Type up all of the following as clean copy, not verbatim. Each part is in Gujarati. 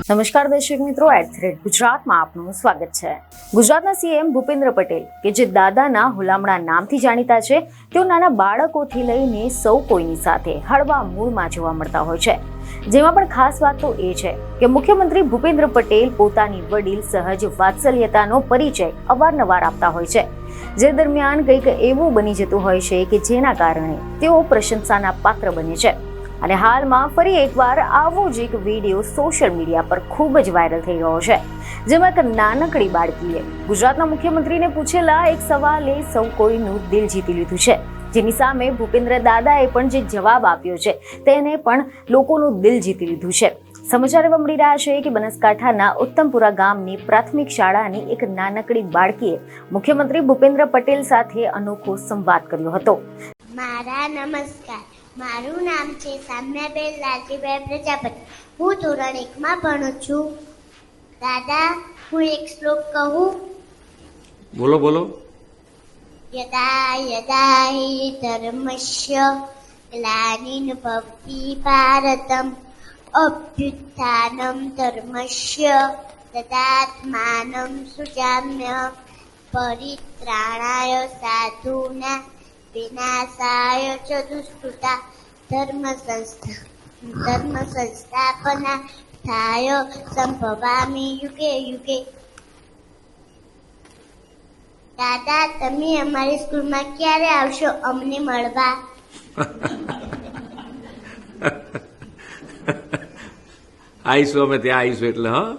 નમસ્કાર દર્શક મિત્રો, ગુજરાતમાં આપનું સ્વાગત છે। ગુજરાતના સીએમ ભૂપેન્દ્ર પટેલ કે જે દાદાના હુલામણા નામથી જાણીતા છે, તેઓ નાના બાળકોથી લઈને સૌ કોઈની સાથે હળવા મૂડમાં જોવા મળતા હોય છે। જેમાં પણ ખાસ વાત તો એ છે કે મુખ્યમંત્રી ભૂપેન્દ્ર પટેલ પોતાની વડીલ સહજ વાત્સલ્યતાનો પરિચય અવારનવાર આપતા હોય છે, જે દરમિયાન કંઈક એવું બની જતું હોય છે કે જેના કારણે તેઓ પ્રશંસાના પાત્ર બને છે। અને હાલમાં ફરી એકવાર આવો જ એક વિડીયો સોશિયલ મીડિયા પર ખૂબ જ વાયરલ થઈ રહ્યો છે, જેમાં એક નાનકડી બાળકીએ ગુજરાતના મુખ્યમંત્રીને પૂછેલા એક સવાલે સૌ કોઈનું દિલ જીતી લીધું છે, જેની સામે ભૂપેન્દ્ર દાદાએ પણ જે જવાબ આપ્યો છે તેને પણ લોકોનું દિલ જીતી લીધું છે। સમાચાર એવા મળી રહ્યા છે કે બનાસકાંઠાના ઉત્તમપુરા ગામની પ્રાથમિક શાળાની એક નાનકડી બાળકીએ મુખ્યમંત્રી ભૂપેન્દ્ર પટેલ સાથે અનોખો સંવાદ કર્યો હતો। મારા નમસ્કાર, મારું નામ છે સામ્યાબેન લાલજીભાઈ પ્રજાપતિ। હું ધોરણ 1 માં ભણું છું। દાદા, હું એક શ્લોક કહું? બોલો બોલો। યદા યદા હિ ધર્મસ્ય ગ્લાનિર્ ભવતિ ભારતમ અભ્યુત્થાનમ ધર્મસ્ય તદાત્માનમ સૃજામ્ય પરિત્રાણાય સાધૂનાં વિનાશાય ચ દુષ્કૃતા ધર્મ સંસ્થાપનાર્થાય સંભવામિ યુગે યુગે। દાદા, તમે અમારી સ્કૂલમાં ક્યારે આવશો અમને મળવા? આવીશું, અમે ત્યાં આવીશું એટલે હા।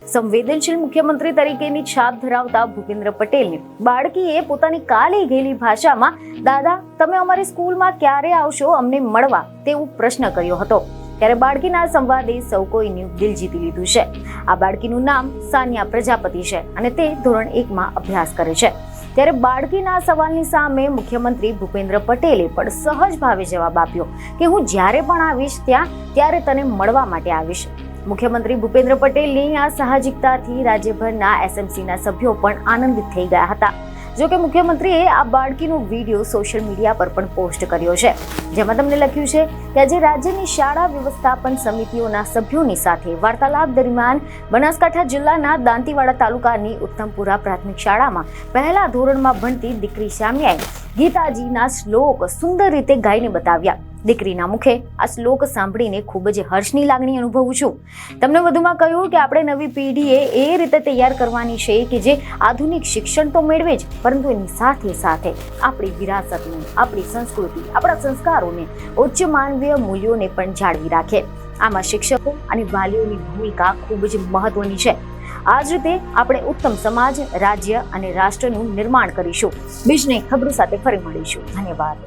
સંવેદનશીલ મુખ્યમંત્રી તરીકેની છાપ ધરાવતા ભૂપેન્દ્ર પટેલને બાળકીએ પોતાની કાલી ગયેલી ભાષામાં દાદા, તમે અમારી સ્કૂલમાં ક્યારે આવશો અમને મળવા તેવો પ્રશ્ન કર્યો હતો। ત્યારે બાળકીના સંવાદે સૌ કોઈનું દિલ જીતી લીધું છે। આ બાળકીનું નામ સાનિયા પ્રજાપતિ છે અને તે ધોરણ 1 માં અભ્યાસ કરે છે। ત્યારે બાળકીના સવાલની સામે મુખ્યમંત્રી ભૂપેન્દ્ર પટેલે પણ સહજ ભાવે જવાબ આપ્યો કે હું જ્યારે પણ આવીશ ત્યારે તને મળવા માટે આવીશ। મુખ્યમંત્રી ભૂપેન્દ્ર પટેલની આ સાહજિકતાથી રાજ્યભરના એસએમસીના સભ્યો પણ આનંદિત થઈ ગયા હતા। જોકે મુખ્યમંત્રીએ આ બાળકીનો વિડીયો સોશિયલ મીડિયા પર પણ પોસ્ટ કર્યો છે, જેમાં તમને લખ્યું છે કે આજે રાજ્યની શાળા વ્યવસ્થાપન સમિતિઓના સભ્યોની સાથે વાર્તાલાપ દરમિયાન બનાસકાંઠા જિલ્લાના દાંતીવાડા તાલુકાની ઉત્તમપુરા પ્રાથમિક શાળામાં પહેલા ધોરણમાં ભણતી દીકરી શામ્યાએ ગીતાજીના શ્લોક સુંદર રીતે ગાઈને બતાવ્યા। દીકરીના મુખે આ શ્લોક સાંભળીને ખૂબ જ હર્ષની લાગણી અનુભવું છું। તમને વધુમાં કહ્યું કે આપણે નવી પેઢીએ એ રીતે તૈયાર કરવાની છે કે જે આધુનિક શિક્ષણ તો મેળવે જ, પરંતુ એની સાથે સાથે આપણી વિરાસતને, આપણી સંસ્કૃતિ, આપણા સંસ્કારોને, ઉચ્ચ માનવીય મૂલ્યોને પણ જાળવી રાખે। આમાં શિક્ષકો અને વાલીઓની ભૂમિકા ખૂબ જ મહત્વની છે। આ જ રીતે આપણે ઉત્તમ સમાજ, રાજ્ય અને રાષ્ટ્રનું નિર્માણ કરીશું। બીજને ખબરો સાથે ફરી મળીશું। ધન્યવાદ।